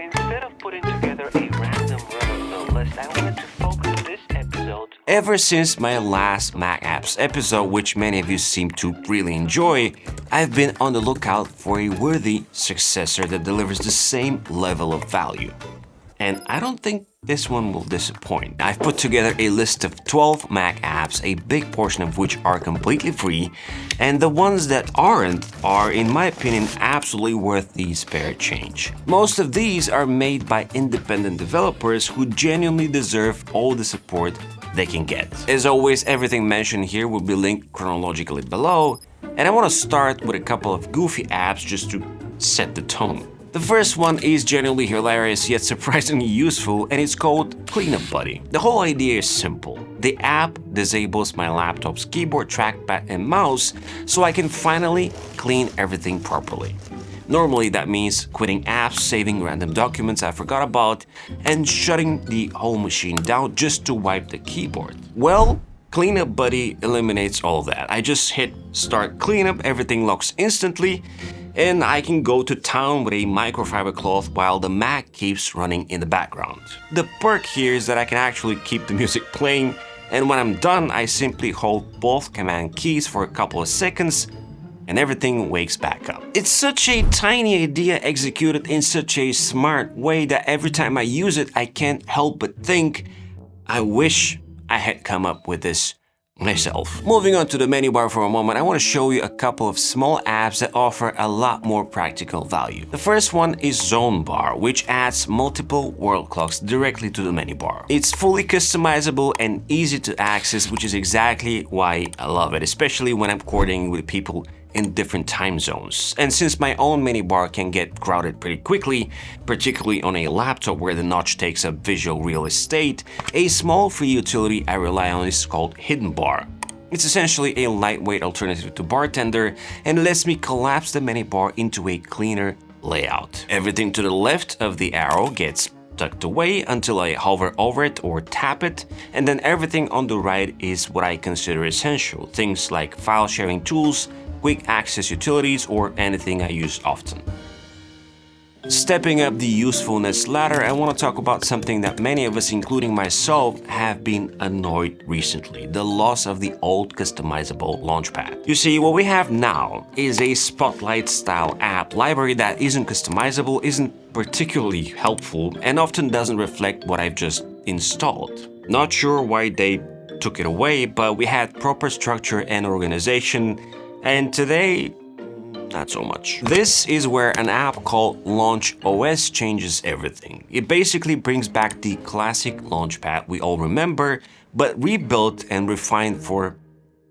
but instead of putting together a random run-of-the-mill list, I wanted to focus this episode. Ever since my last Mac Apps episode, which many of you seem to really enjoy, I've been on the lookout for a worthy successor that delivers the same level of value. And I don't think this one will disappoint. I've put together a list of 12 Mac apps, a big portion of which are completely free, and the ones that aren't are, in my opinion, absolutely worth the spare change. Most of these are made by independent developers who genuinely deserve all the support they can get. As always, everything mentioned here will be linked chronologically below, and I want to start with a couple of goofy apps just to set the tone. The first one is genuinely hilarious yet surprisingly useful, and it's called Cleanup Buddy. The whole idea is simple. The app disables my laptop's keyboard, trackpad, and mouse so I can finally clean everything properly. Normally that means quitting apps, saving random documents I forgot about, and shutting the whole machine down just to wipe the keyboard. Well, Cleanup Buddy eliminates all that. I just hit Start Cleanup, everything locks instantly, and I can go to town with a microfiber cloth while the Mac keeps running in the background. The perk here is that I can actually keep the music playing, and when I'm done, I simply hold both command keys for a couple of seconds and everything wakes back up. It's such a tiny idea executed in such a smart way that every time I use it, I can't help but think, I wish I had come up with this myself. Moving on to the menu bar for a moment, I want to show you a couple of small apps that offer a lot more practical value. The first one is Zone Bar, which adds multiple world clocks directly to the menu bar. It's fully customizable and easy to access, which is exactly why I love it, especially when I'm coordinating with people in different time zones. And since my own menu bar can get crowded pretty quickly, particularly on a laptop where the notch takes up visual real estate, a small free utility I rely on is called Hidden Bar. It's essentially a lightweight alternative to Bartender and lets me collapse the menu bar into a cleaner layout. Everything to the left of the arrow gets tucked away until I hover over it or tap it, and then everything on the right is what I consider essential, things like file sharing tools, quick access utilities, or anything I use often. Stepping up the usefulness ladder, I want to talk about something that many of us, including myself, have been annoyed recently: the loss of the old customizable Launchpad. You see, what we have now is a Spotlight-style app library that isn't customizable, isn't particularly helpful, and often doesn't reflect what I've just installed. Not sure why they took it away, but we had proper structure and organization, and today, not so much. This is where an app called LaunchOS changes everything. It basically brings back the classic Launchpad we all remember, but rebuilt and refined for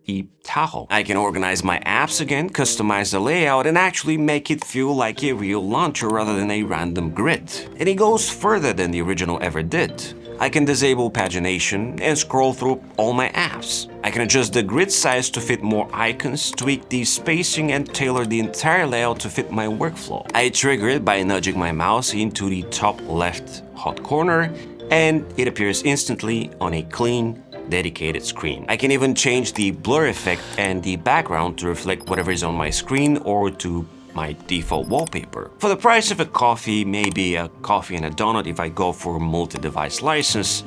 the Tahoe. I can organize my apps again, customize the layout, and actually make it feel like a real launcher rather than a random grid. And it goes further than the original ever did. I can disable pagination and scroll through all my apps. I can adjust the grid size to fit more icons, tweak the spacing, and tailor the entire layout to fit my workflow. I trigger it by nudging my mouse into the top left hot corner, and it appears instantly on a clean, dedicated screen. I can even change the blur effect and the background to reflect whatever is on my screen or to my default wallpaper. For the price of a coffee, maybe a coffee and a donut if I go for a multi-device license,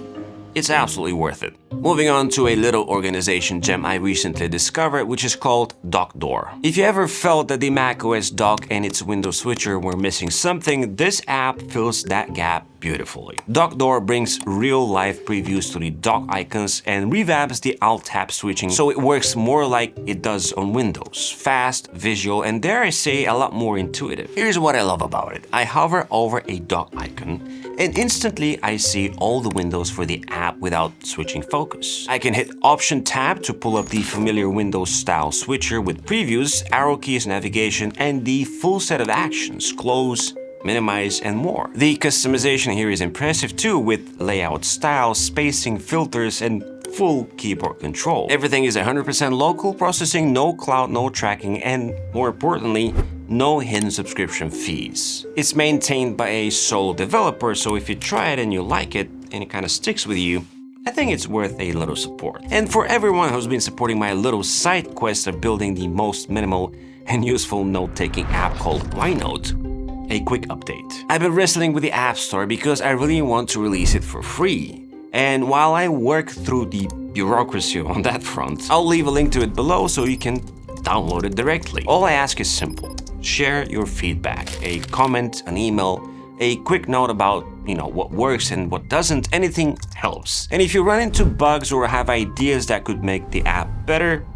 it's absolutely worth it. Moving on to a little organization gem I recently discovered, which is called DockDoor. If you ever felt that the macOS dock and its window switcher were missing something, this app fills that gap beautifully. DockDoor brings real-life previews to the dock icons and revamps the Alt-Tab switching so it works more like it does on Windows. Fast, visual, and dare I say, a lot more intuitive. Here's what I love about it. I hover over a dock icon, and instantly I see all the windows for the app without switching focus. I can hit Option Tab to pull up the familiar Windows style switcher with previews, arrow keys, navigation, and the full set of actions: close, minimize, and more. The customization here is impressive too, with layout style, spacing, filters, and full keyboard control. Everything is 100% local processing, no cloud, no tracking, and more importantly, no hidden subscription fees. It's maintained by a solo developer, so if you try it and you like it, and it kind of sticks with you, I think it's worth a little support. And for everyone who's been supporting my little side quest of building the most minimal and useful note-taking app called WhyNote, a quick update. I've been wrestling with the App Store because I really want to release it for free. And while I work through the bureaucracy on that front, I'll leave a link to it below so you can download it directly. All I ask is simple. Share your feedback, a comment, an email, a quick note about, what works and what doesn't. Anything helps. And if you run into bugs or have ideas that could make the app better,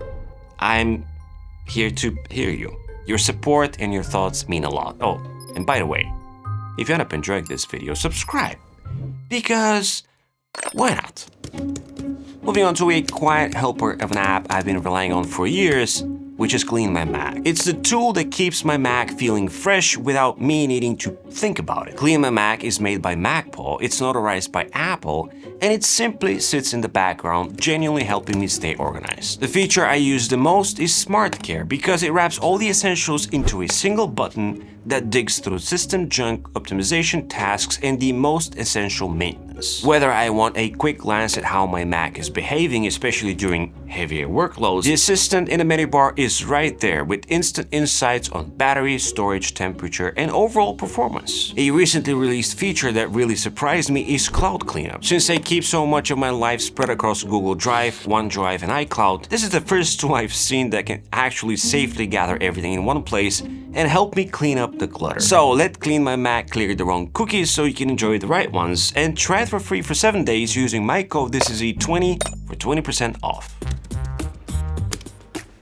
I'm here to hear you. Your support and your thoughts mean a lot. Oh, and by the way, if you end up enjoying this video, subscribe. Because why not? Moving on to a quiet helper of an app I've been relying on for years, which is CleanMyMac. It's the tool that keeps my Mac feeling fresh without me needing to think about it. CleanMyMac is made by MacPaw, it's notarized by Apple, and it simply sits in the background, genuinely helping me stay organized. The feature I use the most is Smart Care because it wraps all the essentials into a single button that digs through system junk, optimization tasks, and the most essential maintenance. Whether I want a quick glance at how my Mac is behaving, especially during heavier workloads, the assistant in the menu bar is right there with instant insights on battery, storage, temperature, and overall performance. A recently released feature that really surprised me is Cloud Cleanup. Since I keep so much of my life spread across Google Drive, OneDrive, and iCloud, this is the first tool I've seen that can actually safely gather everything in one place and help me clean up the clutter. So let CleanMyMac clear the wrong cookies so you can enjoy the right ones, and try it for free for 7 days using my code ThisIsE20 for 20% off.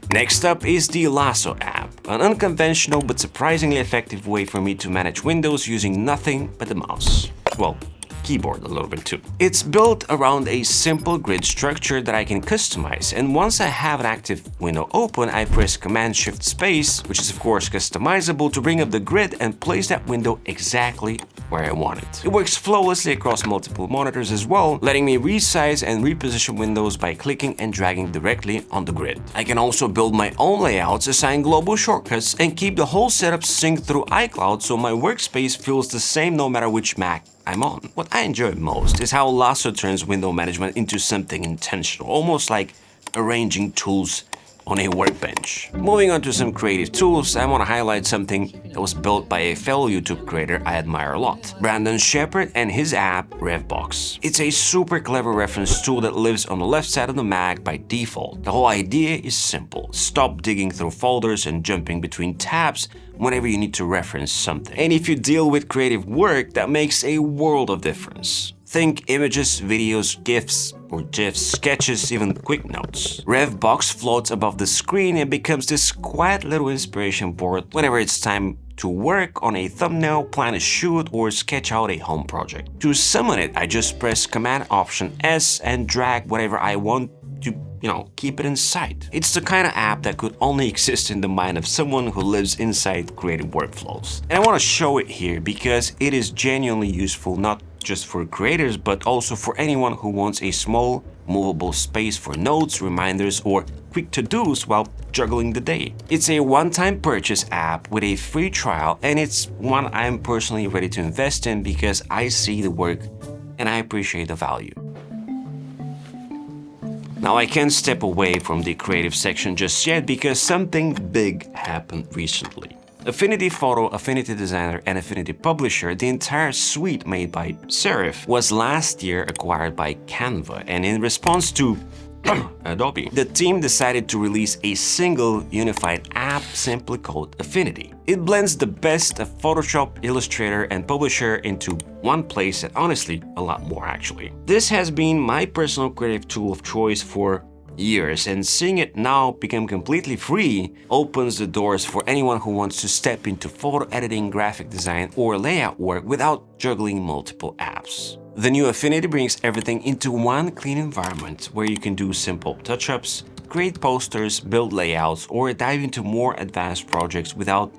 Next up is the Lasso app, an unconventional but surprisingly effective way for me to manage Windows using nothing but the mouse. Well, keyboard a little bit too. It's built around a simple grid structure that I can customize, and once I have an active window open, I press Command-Shift-Space, which is of course customizable, to bring up the grid and place that window exactly where I want it. It works flawlessly across multiple monitors as well, letting me resize and reposition windows by clicking and dragging directly on the grid. I can also build my own layouts, assign global shortcuts, and keep the whole setup synced through iCloud so my workspace feels the same no matter which Mac I'm on. What I enjoy most is how Lasso turns window management into something intentional, almost like arranging tools on a workbench. Moving on to some creative tools, I want to highlight something that was built by a fellow YouTube creator I admire a lot, Brandon Shepard, and his app RevBox. It's a super clever reference tool that lives on the left side of the Mac by default. The whole idea is simple. Stop digging through folders and jumping between tabs whenever you need to reference something. And if you deal with creative work, that makes a world of difference. Think images, videos, GIFs, or GIFs, sketches, even quick notes. RevBox floats above the screen and becomes this quiet little inspiration board whenever it's time to work on a thumbnail, plan a shoot, or sketch out a home project. To summon it, I just press Command-Option-S and drag whatever I want to, keep it in sight. It's the kind of app that could only exist in the mind of someone who lives inside creative workflows. And I want to show it here because it is genuinely useful, not just for creators, but also for anyone who wants a small, movable space for notes, reminders, or quick to-dos while juggling the day. It's a one-time purchase app with a free trial, and it's one I'm personally ready to invest in because I see the work and I appreciate the value. Now I can't step away from the creative section just yet because something big happened recently. Affinity Photo, Affinity Designer, and Affinity Publisher, the entire suite made by Serif, was last year acquired by Canva, and in response to Adobe, the team decided to release a single unified app simply called Affinity. It blends the best of Photoshop, Illustrator, and Publisher into one place, and honestly, a lot more actually. This has been my personal creative tool of choice for years, and seeing it now become completely free opens the doors for anyone who wants to step into photo editing, graphic design, or layout work without juggling multiple apps. The new Affinity brings everything into one clean environment where you can do simple touch-ups, create posters, build layouts, or dive into more advanced projects without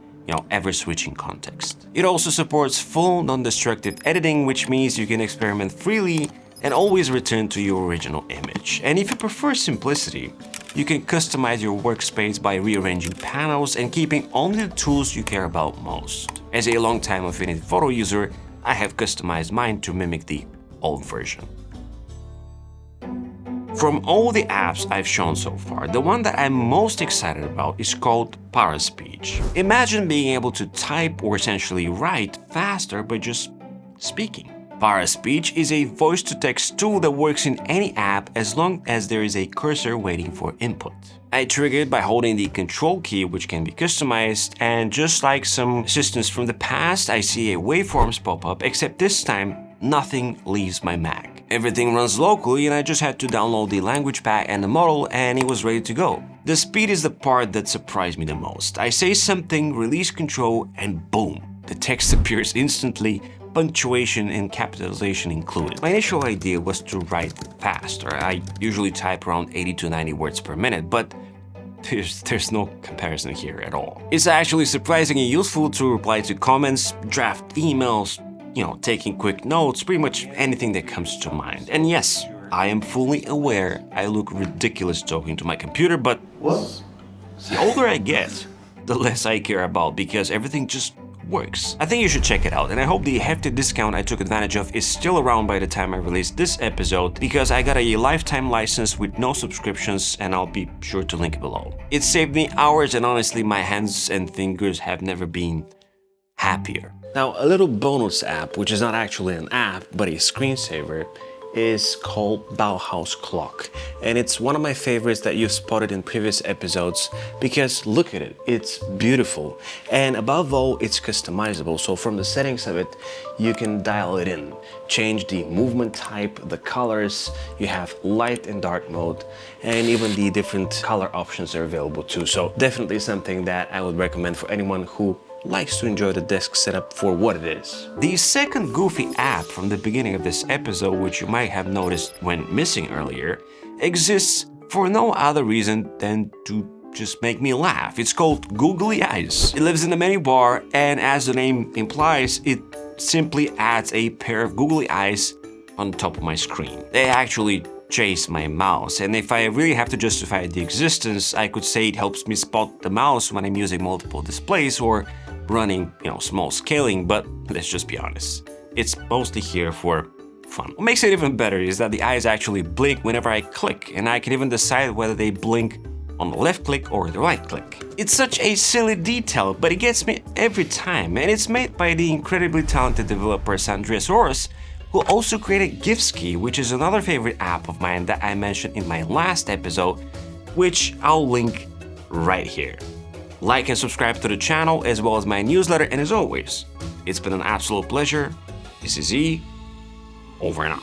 ever switching context. It also supports full non-destructive editing, which means you can experiment freely and always return to your original image. And if you prefer simplicity, you can customize your workspace by rearranging panels and keeping only the tools you care about most. As a long-time Affinity Photo user, I have customized mine to mimic the old version. From all the apps I've shown so far, the one that I'm most excited about is called Paraspeech. Imagine being able to type or essentially write faster by just speaking. Paraspeech is a voice-to-text tool that works in any app as long as there is a cursor waiting for input. I trigger it by holding the control key, which can be customized, and just like some assistants from the past, I see a waveforms pop up, except this time, nothing leaves my Mac. Everything runs locally and I just had to download the language pack and the model and it was ready to go. The speed is the part that surprised me the most. I say something, release control, and boom, the text appears instantly, punctuation and capitalization included. My initial idea was to write faster. I usually type around 80 to 90 words per minute, but there's no comparison here at all. It's actually surprisingly useful to reply to comments, draft emails, taking quick notes, pretty much anything that comes to mind. And yes, I am fully aware I look ridiculous talking to my computer, but well, the older I get, the less I care about because everything just works. I think you should check it out, and I hope the hefty discount I took advantage of is still around by the time I release this episode, because I got a lifetime license with no subscriptions, and I'll be sure to link it below. It saved me hours, and honestly, my hands and fingers have never been happier. Now, a little bonus app, which is not actually an app, but a screensaver, is called Bauhaus Clock. And it's one of my favorites that you've spotted in previous episodes because look at it, it's beautiful. And above all, it's customizable. So from the settings of it, you can dial it in, change the movement type, the colors, you have light and dark mode, and even the different color options are available too. So definitely something that I would recommend for anyone who likes to enjoy the desk setup for what it is. The second goofy app from the beginning of this episode, which you might have noticed when missing earlier, exists for no other reason than to just make me laugh. It's called Googly Eyes. It lives in the menu bar, and as the name implies, it simply adds a pair of googly eyes on top of my screen. They actually chase my mouse, and if I really have to justify the existence, I could say it helps me spot the mouse when I'm using multiple displays or running, small scaling, but let's just be honest. It's mostly here for fun. What makes it even better is that the eyes actually blink whenever I click, and I can even decide whether they blink on the left click or the right click. It's such a silly detail, but it gets me every time, and it's made by the incredibly talented developer Andreas Ors, who also created GIFSKey, which is another favorite app of mine that I mentioned in my last episode, which I'll link right here. Like and subscribe to the channel as well as my newsletter, and as always, it's been an absolute pleasure. This is E, over and out.